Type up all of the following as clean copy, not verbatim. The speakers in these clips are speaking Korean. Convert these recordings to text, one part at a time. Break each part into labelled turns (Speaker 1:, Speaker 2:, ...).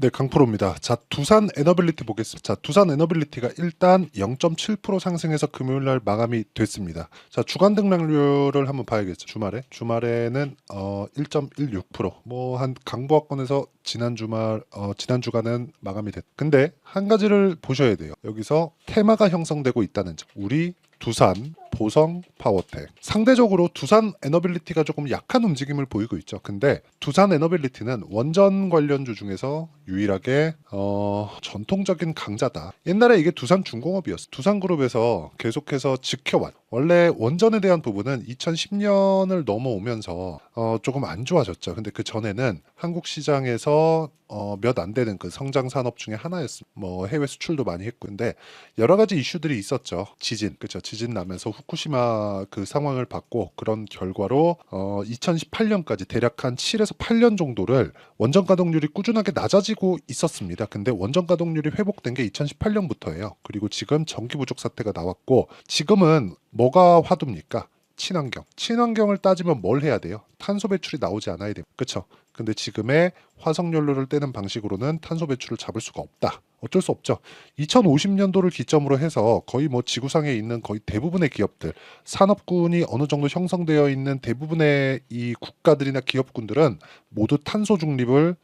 Speaker 1: 네, 강프로입니다. 자, 두산 에너빌리티 보겠습니다. 자, 두산 에너빌리티가 일단 0.7% 상승해서 금요일 날 마감이 됐습니다. 자, 주간 등락률을 한번 봐야겠죠. 주말에는 1.16%. 뭐 한 강보합권에서 지난 주간은 마감이 됐. 근데 한 가지를 보셔야 돼요. 여기서 테마가 형성되고 있다는 점. 우리 두산, 보성, 파워텍. 상대적으로 두산 에너빌리티가 조금 약한 움직임을 보이고 있죠. 근데 두산 에너빌리티는 원전 관련주 중에서 유일하게 전통적인 강자다. 옛날에 이게 두산중공업이었어. 두산그룹에서 계속해서 지켜왔. 원래 원전에 대한 부분은 2010년을 넘어오면서 조금 안 좋아졌죠. 근데 그 전에는 한국 시장에서 몇 안 되는 그 성장 산업 중에 하나였습니다. 뭐 해외 수출도 많이 했고, 근데 여러 가지 이슈들이 있었죠. 지진, 그렇죠. 지진 나면서 후쿠시마 그 상황을 받고 그런 결과로 2018년까지 대략 한 7에서 8년 정도를 원전 가동률이 꾸준하게 낮아지고 있었습니다. 근데 원전 가동률이 회복된 게 2018년부터예요. 그리고 지금 전기 부족 사태가 나왔고, 지금은 뭐가 화두입니까? 친환경. 친환경을 따지면 뭘 해야 돼요? 탄소 배출이 나오지 않아야 돼요. 그렇죠? 근데 지금의 화석연료를 떼는 방식으로는 탄소 배출을 잡을 수가 없다. 어쩔 수 없죠. 2050년도를 기점으로 해서 거의 뭐 지구상에 있는 거의 대부분의 기업들, 산업군이 어느 정도 형성되어 있는 대부분의 이 국가들이나 기업군들은 모두 탄소 중립을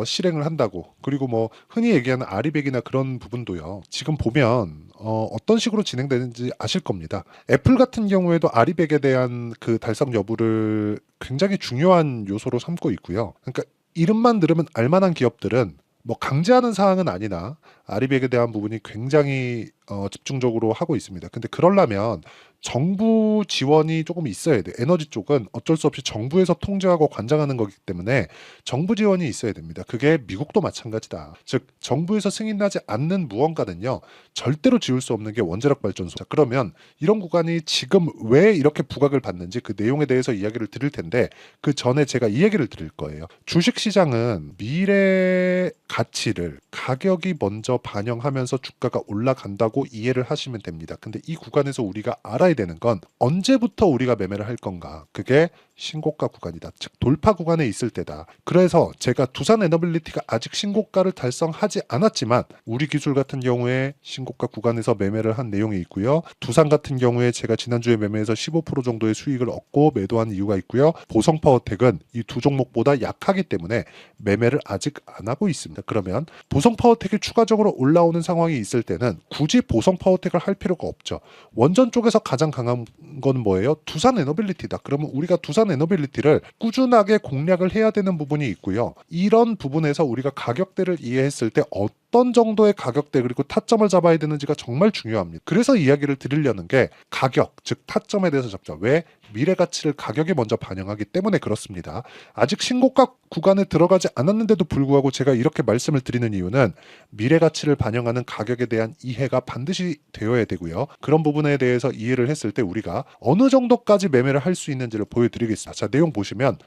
Speaker 1: 실행을 한다고. 그리고 뭐 흔히 얘기하는 아리백이나 그런 부분도요. 지금 보면 어떤 식으로 진행되는지 아실 겁니다. 애플 같은 경우에도 아리백에 대한 그 달성 여부를 굉장히 중요한 요소로 삼고 있고요. 그러니까 이름만 들으면 알만한 기업들은 뭐 강제하는 사항은 아니나 아리백에 대한 부분이 굉장히 집중적으로 하고 있습니다. 근데 그러려면 정부 지원이 조금 있어야 돼. 에너지 쪽은 어쩔 수 없이 정부에서 통제하고 관장하는 거기 때문에 정부 지원이 있어야 됩니다. 그게 미국도 마찬가지다. 즉 정부에서 승인나지 않는 무언가는요 절대로 지울 수 없는 게 원자력 발전소. 자, 그러면 이런 구간이 지금 왜 이렇게 부각을 받는지 그 내용에 대해서 이야기를 드릴 텐데, 그 전에 제가 이 얘기를 드릴 거예요. 주식 시장은 미래 가치를 가격이 먼저 반영하면서 주가가 올라간다고 이해를 하시면 됩니다. 근데 이 구간에서 우리가 알아야 되는 건 언제부터 우리가 매매를 할 건가? 그게 신고가 구간이다. 즉 돌파 구간에 있을 때다. 그래서 제가 두산 에너빌리티가 아직 신고가를 달성하지 않았지만 우리 기술 같은 경우에 신고가 구간에서 매매를 한 내용이 있고요. 두산 같은 경우에 제가 지난주에 매매해서 15% 정도의 수익을 얻고 매도한 이유가 있고요. 보성파워텍은 이 두 종목보다 약하기 때문에 매매를 아직 안 하고 있습니다. 그러면 보성파워텍이 추가적으로 올라오는 상황이 있을 때는 굳이 보성파워텍을 할 필요가 없죠. 원전 쪽에서 가장 강한 건 뭐예요? 두산 에너빌리티다. 그러면 우리가 두산 에너빌리티를 꾸준하게 공략을 해야 되는 부분이 있고요. 이런 부분에서 우리가 가격대를 이해했을 때 어떤 정도의 가격대 그리고 타점을 잡아야 되는지가 정말 중요합니다. 그래서 이야기를 드리려는 게 가격, 즉 타점에 대해서 잡자. 왜? 미래 가치를 가격에 먼저 반영하기 때문에 그렇습니다. 아직 신고가 구간에 들어가지 않았는데도 불구하고 제가 이렇게 말씀을 드리는 이유는 미래 가치를 반영하는 가격에 대한 이해가 반드시 되어야 되고요. 그런 부분에 대해서 이해를 했을 때 우리가 어느 정도까지 매매를 할 수 있는지를 보여드리겠습니다. 자, 내용 보시면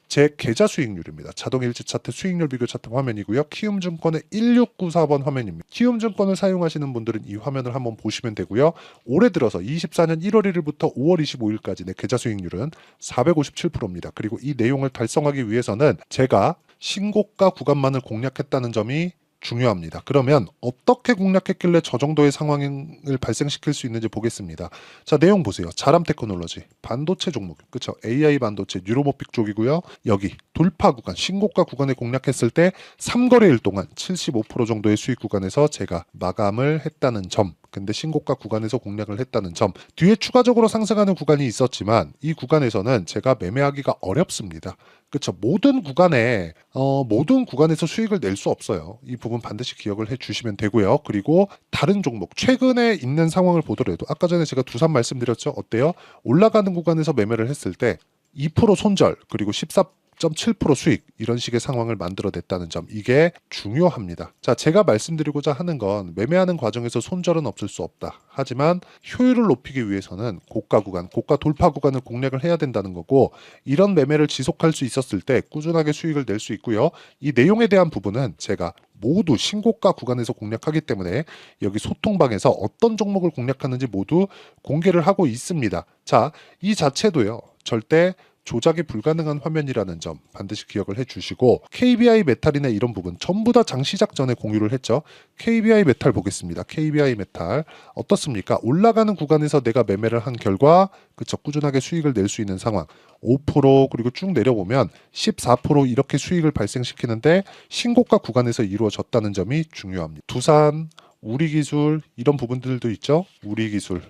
Speaker 1: 제 계좌 수익률입니다. 자동일지 차트 수익률 비교 차트 화면이고요. 키움증권의 1694번 화면입니다. 키움증권을 사용하시는 분들은 이 화면을 한번 보시면 되고요. 올해 들어서 24년 1월 1일부터 5월 25일까지 내 계좌 수익률은 457%입니다. 그리고 이 내용을 달성하기 위해서는 제가 신고가 구간만을 공략했다는 점이 중요합니다. 그러면 어떻게 공략했길래 저 정도의 상황을 발생시킬 수 있는지 보겠습니다. 자, 내용 보세요. 자람 테크놀로지, 반도체 종목, 그쵸? AI 반도체, 뉴로모픽 쪽이고요. 여기 돌파 구간, 신고가 구간에 공략했을 때 3거래일 동안 75% 정도의 수익 구간에서 제가 마감을 했다는 점. 근데 신고가 구간에서 공략을 했다는 점. 뒤에 추가적으로 상승하는 구간이 있었지만 이 구간에서는 제가 매매하기가 어렵습니다. 그렇죠. 모든 구간에서 수익을 낼 수 없어요. 이 부분 반드시 기억을 해주시면 되고요. 그리고 다른 종목 최근에 있는 상황을 보더라도 아까 전에 제가 두산 말씀드렸죠. 어때요? 올라가는 구간에서 매매를 했을 때 2% 손절 그리고 14.7% 수익 이런 식의 상황을 만들어냈다는 점, 이게 중요합니다. 자, 제가 말씀드리고자 하는 건 매매하는 과정에서 손절은 없을 수 없다. 하지만 효율을 높이기 위해서는 고가 구간, 고가 돌파 구간을 공략을 해야 된다는 거고, 이런 매매를 지속할 수 있었을 때 꾸준하게 수익을 낼 수 있고요. 이 내용에 대한 부분은 제가 모두 신고가 구간에서 공략하기 때문에 여기 소통방에서 어떤 종목을 공략하는지 모두 공개를 하고 있습니다. 자, 이 자체도요. 절대 조작이 불가능한 화면이라는 점 반드시 기억을 해주시고, KBI 메탈이나 이런 부분 전부 다 장 시작 전에 공유를 했죠. KBI 메탈 보겠습니다. KBI 메탈 어떻습니까? 올라가는 구간에서 내가 매매를 한 결과 그쵸, 꾸준하게 수익을 낼 수 있는 상황. 5% 그리고 쭉 내려보면 14% 이렇게 수익을 발생시키는데 신고가 구간에서 이루어졌다는 점이 중요합니다. 두산, 우리기술 이런 부분들도 있죠. 우리기술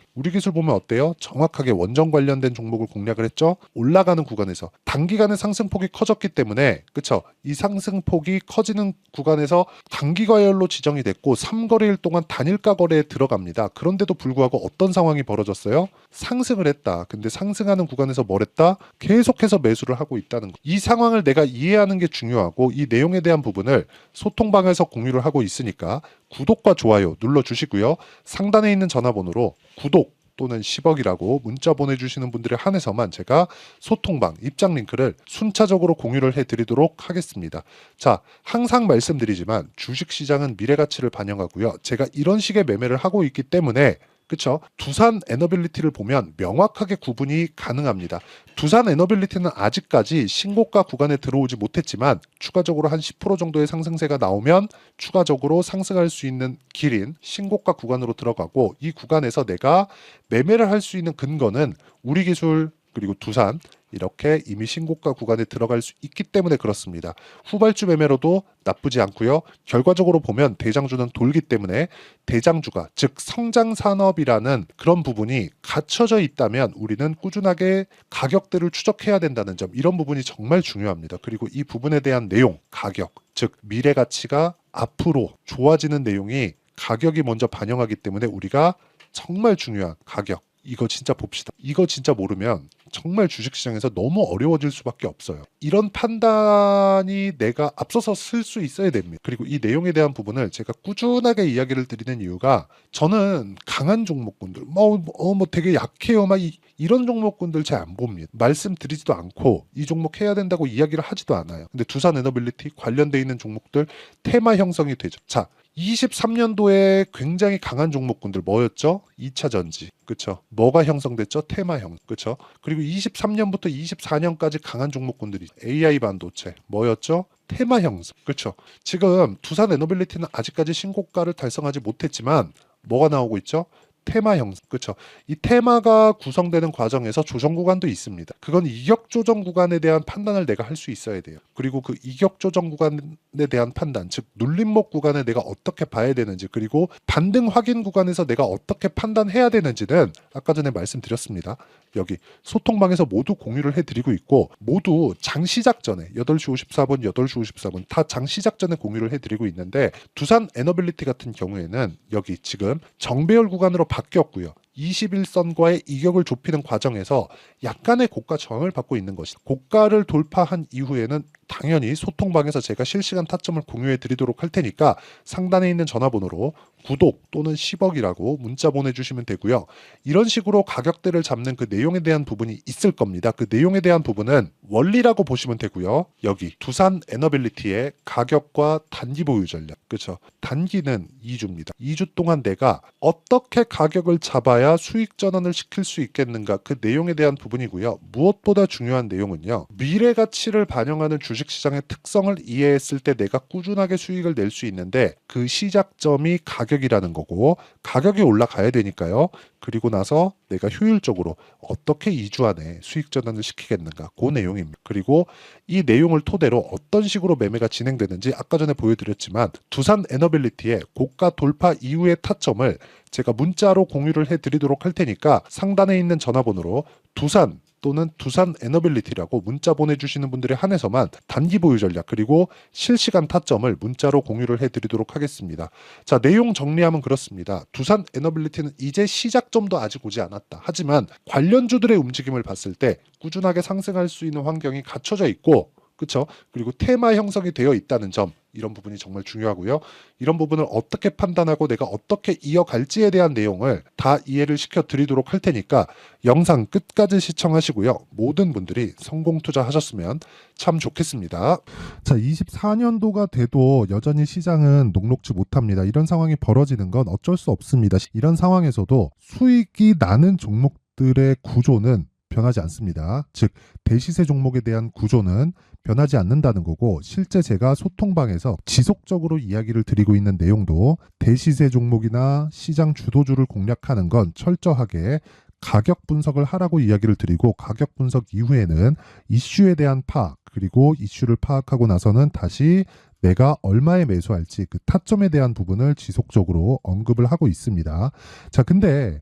Speaker 1: 보면 어때요? 정확하게 원전 관련된 종목을 공략을 했죠. 올라가는 구간에서 단기간에 상승폭이 커졌기 때문에 그쵸, 이 상승폭이 커지는 구간에서 단기과열로 지정이 됐고 3거래일 동안 단일가 거래에 들어갑니다. 그런데도 불구하고 어떤 상황이 벌어졌어요? 상승을 했다. 근데 상승하는 구간에서 뭘 했다? 계속해서 매수를 하고 있다는 거. 이 상황을 내가 이해하는 게 중요하고, 이 내용에 대한 부분을 소통방에서 공유를 하고 있으니까 구독과 좋아요 눌러주시고요. 상단에 있는 전화번호로 구독 또는 10억이라고 문자 보내주시는 분들에 한해서만 제가 소통방 입장 링크를 순차적으로 공유를 해드리도록 하겠습니다. 자, 항상 말씀드리지만 주식시장은 미래가치를 반영하고요. 제가 이런 식의 매매를 하고 있기 때문에 그쵸? 두산 에너빌리티를 보면 명확하게 구분이 가능합니다. 두산 에너빌리티는 아직까지 신고가 구간에 들어오지 못했지만 추가적으로 한 10% 정도의 상승세가 나오면 추가적으로 상승할 수 있는 길인 신고가 구간으로 들어가고, 이 구간에서 내가 매매를 할 수 있는 근거는 우리기술 그리고 두산 이렇게 이미 신고가 구간에 들어갈 수 있기 때문에 그렇습니다. 후발주 매매로도 나쁘지 않고요. 결과적으로 보면 대장주는 돌기 때문에 대장주가 즉 성장산업이라는 그런 부분이 갖춰져 있다면 우리는 꾸준하게 가격들을 추적해야 된다는 점, 이런 부분이 정말 중요합니다. 그리고 이 부분에 대한 내용, 가격 즉 미래 가치가 앞으로 좋아지는 내용이 가격이 먼저 반영하기 때문에 우리가 정말 중요한 가격, 이거 진짜 봅시다. 이거 진짜 모르면 정말 주식시장에서 너무 어려워질 수밖에 없어요. 이런 판단이 내가 앞서서 쓸 수 있어야 됩니다. 그리고 이 내용에 대한 부분을 제가 꾸준하게 이야기를 드리는 이유가, 저는 강한 종목군들 뭐 되게 약해요 막 이런 종목군들 잘 안 봅니다. 말씀드리지도 않고 이 종목 해야 된다고 이야기를 하지도 않아요. 근데 두산 에너빌리티 관련돼 있는 종목들 테마 형성이 되죠. 자, 23년도에 굉장히 강한 종목군들 뭐였죠? 2차 전지. 그쵸? 뭐가 형성됐죠? 테마 형. 그쵸? 그리고 23년부터 24년까지 강한 종목군들이 AI 반도체. 뭐였죠? 테마 형성. 그쵸? 지금 두산 에너빌리티는 아직까지 신고가를 달성하지 못했지만 뭐가 나오고 있죠? 테마 형성. 그쵸? 이 테마가 구성되는 과정에서 조정 구간도 있습니다. 그건 이격 조정 구간에 대한 판단을 내가 할 수 있어야 돼요. 그리고 그 이격 조정 구간에 대한 판단, 즉 눌림목 구간에 내가 어떻게 봐야 되는지, 그리고 반등 확인 구간에서 내가 어떻게 판단해야 되는지는 아까 전에 말씀드렸습니다. 여기 소통방에서 모두 공유를 해드리고 있고, 모두 장 시작 전에 8시 54분, 8시 54분 다 장 시작 전에 공유를 해드리고 있는데, 두산 에너빌리티 같은 경우에는 여기 지금 정배열 구간으로 바뀌었고요. 21선과의 이격을 좁히는 과정에서 약간의 고가 저항을 받고 있는 것이다. 고가를 돌파한 이후에는 당연히 소통방에서 제가 실시간 타점을 공유해 드리도록 할 테니까 상단에 있는 전화번호로 구독 또는 10억이라고 문자 보내주시면 되고요. 이런 식으로 가격대를 잡는 그 내용에 대한 부분이 있을 겁니다. 그 내용에 대한 부분은 원리라고 보시면 되고요. 여기 두산 에너빌리티의 가격과 단기 보유 전략. 그렇죠? 단기는 2주입니다. 2주 동안 내가 어떻게 가격을 잡아야 수익 전환을 시킬 수 있겠는가, 그 내용에 대한 부분이고요. 무엇보다 중요한 내용은요, 미래 가치를 반영하는 주식시장의 특성을 이해했을 때 내가 꾸준하게 수익을 낼 수 있는데 그 시작점이 가격이라는 거고, 가격이 올라가야 되니까요. 그리고 나서 내가 효율적으로 어떻게 2주 안에 수익 전환을 시키겠는가, 그 내용입니다. 그리고 이 내용을 토대로 어떤 식으로 매매가 진행되는지 아까 전에 보여드렸지만, 두산 에너빌리티의 고가 돌파 이후의 타점을 제가 문자로 공유를 해드리도록 할 테니까 상단에 있는 전화번호로 두산 또는 두산 에너빌리티라고 문자 보내주시는 분들에 한해서만 단기 보유 전략 그리고 실시간 타점을 문자로 공유를 해드리도록 하겠습니다. 자, 내용 정리하면 그렇습니다. 두산 에너빌리티는 이제 시작점도 아직 오지 않았다. 하지만 관련주들의 움직임을 봤을 때 꾸준하게 상승할 수 있는 환경이 갖춰져 있고, 그렇죠? 그리고 테마 형성이 되어 있다는 점, 이런 부분이 정말 중요하고요. 이런 부분을 어떻게 판단하고 내가 어떻게 이어갈지에 대한 내용을 다 이해를 시켜드리도록 할 테니까 영상 끝까지 시청하시고요. 모든 분들이 성공 투자하셨으면 참 좋겠습니다. 자, 24년도가 돼도 여전히 시장은 녹록지 못합니다. 이런 상황이 벌어지는 건 어쩔 수 없습니다. 이런 상황에서도 수익이 나는 종목들의 구조는 변하지 않습니다. 즉 대시세 종목에 대한 구조는 변하지 않는다는 거고, 실제 제가 소통방에서 지속적으로 이야기를 드리고 있는 내용도 대시세 종목이나 시장 주도주를 공략하는 건 철저하게 가격 분석을 하라고 이야기를 드리고, 가격 분석 이후에는 이슈에 대한 파악, 그리고 이슈를 파악하고 나서는 다시 내가 얼마에 매수할지 그 타점에 대한 부분을 지속적으로 언급을 하고 있습니다. 자, 근데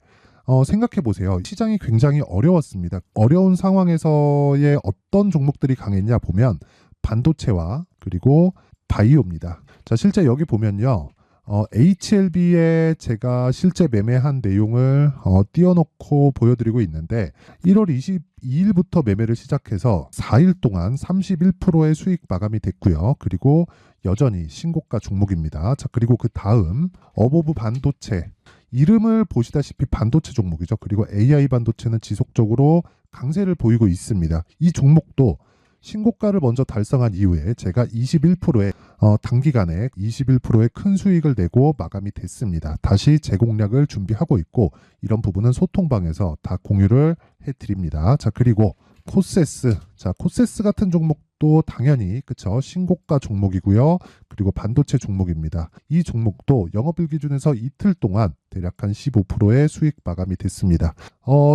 Speaker 1: 생각해 보세요. 시장이 굉장히 어려웠습니다. 어려운 상황에서의 어떤 종목들이 강했냐 보면 반도체와 그리고 바이오입니다. 자, 실제 여기 보면요. HLB에 제가 실제 매매한 내용을 띄워놓고 보여드리고 있는데, 1월 22일부터 매매를 시작해서 4일 동안 31%의 수익 마감이 됐고요. 그리고 여전히 신고가 종목입니다. 자, 그리고 그 다음 어보브 반도체, 이름을 보시다시피 반도체 종목이죠. 그리고 AI 반도체는 지속적으로 강세를 보이고 있습니다. 이 종목도 신고가를 먼저 달성한 이후에 제가 21%의 단기간에 21%의 큰 수익을 내고 마감이 됐습니다. 다시 재공략을 준비하고 있고, 이런 부분은 소통방에서 다 공유를 해드립니다. 자, 그리고 코세스. 자, 코세스 같은 종목도 당연히 그쵸, 신고가 종목이고요. 그리고 반도체 종목입니다. 이 종목도 영업일 기준에서 이틀 동안 대략 한 15%의 수익 마감이 됐습니다.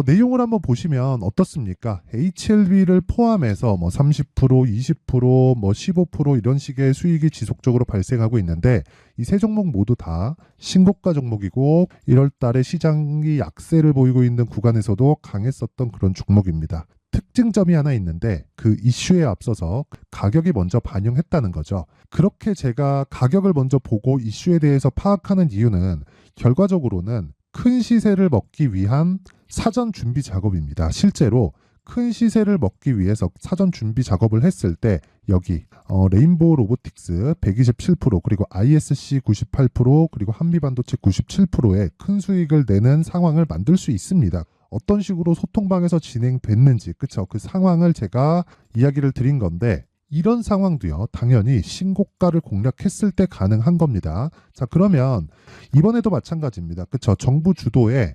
Speaker 1: 내용을 한번 보시면 어떻습니까? HLB를 포함해서 뭐 30%, 20%, 뭐 15% 이런 식의 수익이 지속적으로 발생하고 있는데, 이 세 종목 모두 다 신고가 종목이고 1월 달에 시장이 약세를 보이고 있는 구간에서도 강했었던 그런 종목입니다. 특징점이 하나 있는데, 그 이슈에 앞서서 가격이 먼저 반영했다는 거죠. 그렇게 제가 가격을 먼저 보고 이슈에 대해서 파악하는 이유는 결과적으로는 큰 시세를 먹기 위한 사전 준비 작업입니다. 실제로 큰 시세를 먹기 위해서 사전 준비 작업을 했을 때 여기 레인보우 로보틱스 127%, 그리고 ISC 98%, 그리고 한미반도체 97%의 큰 수익을 내는 상황을 만들 수 있습니다. 어떤 식으로 소통방에서 진행됐는지, 그쵸? 그 상황을 제가 이야기를 드린 건데, 이런 상황도요, 당연히 신고가를 공략했을 때 가능한 겁니다. 자, 그러면 이번에도 마찬가지입니다. 그쵸? 정부 주도의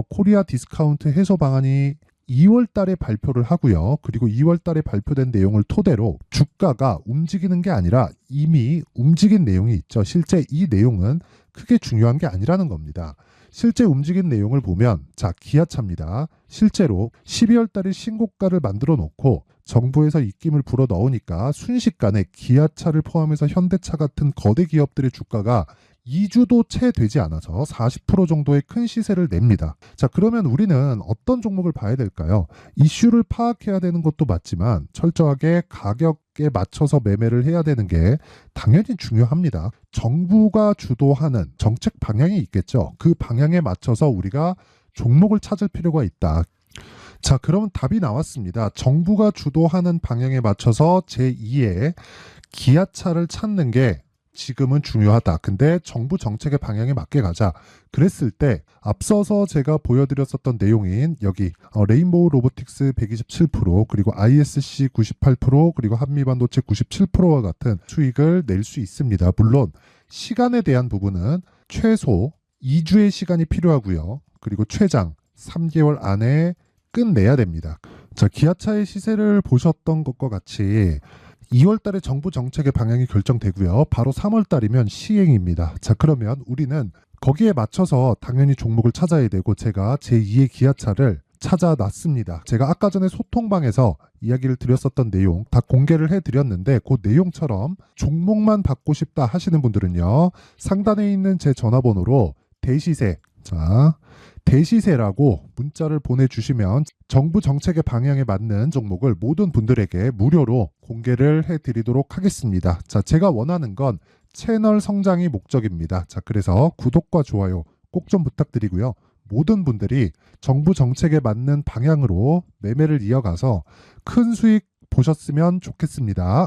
Speaker 1: 코리아 디스카운트 해소 방안이 2월 달에 발표를 하고요. 그리고 2월 달에 발표된 내용을 토대로 주가가 움직이는 게 아니라 이미 움직인 내용이 있죠. 실제 이 내용은 크게 중요한 게 아니라는 겁니다. 실제 움직인 내용을 보면, 자, 기아차입니다. 실제로 12월 달에 신고가를 만들어 놓고 정부에서 입김을 불어 넣으니까 순식간에 기아차를 포함해서 현대차 같은 거대 기업들의 주가가 2주도 채 되지 않아서 40% 정도의 큰 시세를 냅니다. 자, 그러면 우리는 어떤 종목을 봐야 될까요? 이슈를 파악해야 되는 것도 맞지만 철저하게 가격에 맞춰서 매매를 해야 되는 게 당연히 중요합니다. 정부가 주도하는 정책 방향이 있겠죠. 그 방향에 맞춰서 우리가 종목을 찾을 필요가 있다. 자, 그러면 답이 나왔습니다. 정부가 주도하는 방향에 맞춰서 제2의 기아차를 찾는 게 지금은 중요하다. 근데 정부 정책의 방향에 맞게 가자. 그랬을 때 앞서서 제가 보여드렸었던 내용인 여기 레인보우 로보틱스 127%, 그리고 ISC 98%, 그리고 한미반도체 97%와 같은 수익을 낼 수 있습니다. 물론 시간에 대한 부분은 최소 2주의 시간이 필요하고요. 그리고 최장 3개월 안에 끝내야 됩니다. 자, 기아차의 시세를 보셨던 것과 같이 2월 달에 정부 정책의 방향이 결정되고요. 바로 3월 달이면 시행입니다. 자, 그러면 우리는 거기에 맞춰서 당연히 종목을 찾아야 되고, 제가 제2의 기아차를 찾아놨습니다. 제가 아까 전에 소통방에서 이야기를 드렸었던 내용 다 공개를 해드렸는데, 그 내용처럼 종목만 받고 싶다 하시는 분들은요, 상단에 있는 제 전화번호로 대시세, 자, 대시세라고 문자를 보내주시면 정부 정책의 방향에 맞는 종목을 모든 분들에게 무료로 공개를 해드리도록 하겠습니다. 자, 제가 원하는 건 채널 성장이 목적입니다. 자, 그래서 구독과 좋아요 꼭 좀 부탁드리고요. 모든 분들이 정부 정책에 맞는 방향으로 매매를 이어가서 큰 수익 보셨으면 좋겠습니다.